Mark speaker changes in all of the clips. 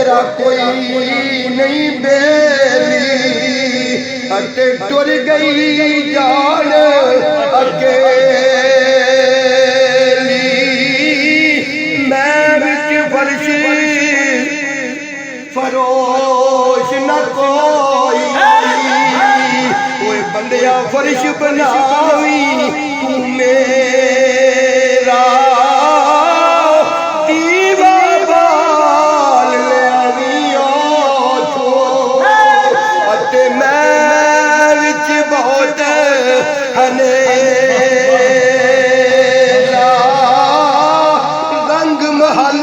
Speaker 1: तेरा कोई नहीं बेली अते टुर गई जान अकेली मैं विच फर्श फरोश न कोई ओए बंदिया फर्श बनावी तू मेरा दीवा बाल लियावी अते मैं विच बहुत हनेरा रंग महल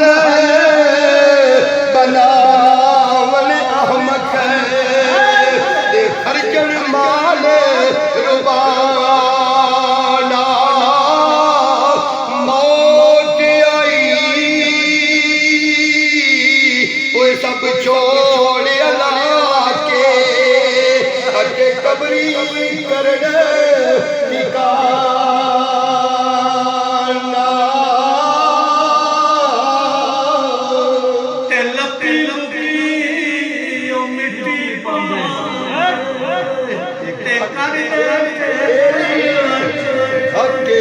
Speaker 1: बनावन अहमक ते खर्चन माल रुबाना मौत आई वो सब छोड़ अला के अगे कबरी करने ठिकाना
Speaker 2: लपी लुकी ओ मिट्टी पावे ते कर
Speaker 1: हके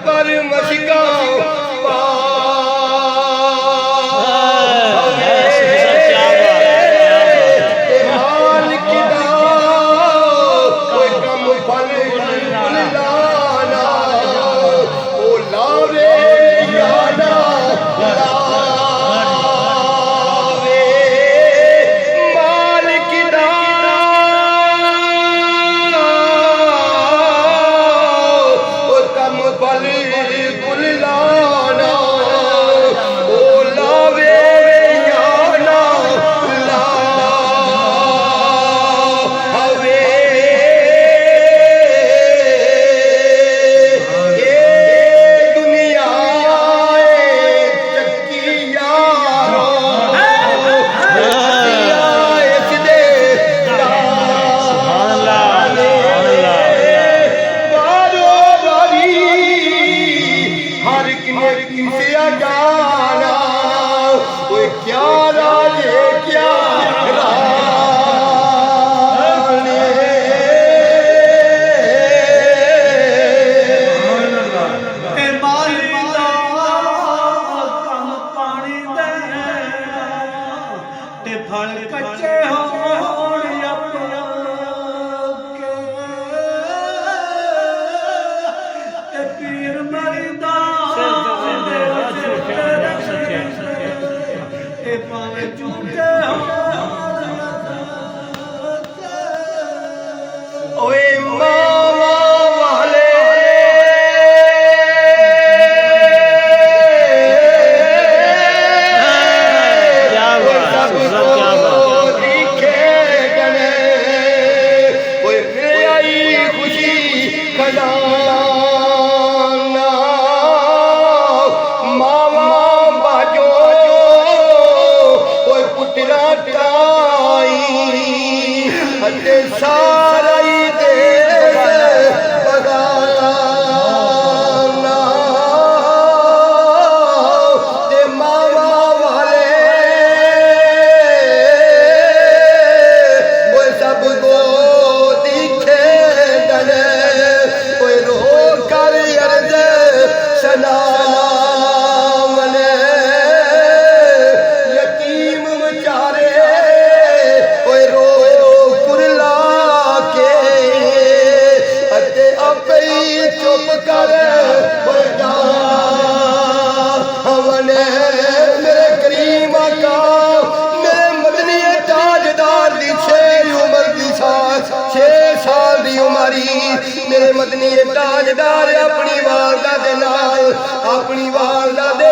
Speaker 1: पर मशका जाना कोई क्या राजे क्या राने
Speaker 2: ते माली दा कम पानी दे ते फल कच्चे होण अपने ते पीर मरदा
Speaker 1: शेर मदनी ताजदार अपनी वालदा दे नाल अपनी वालदा दे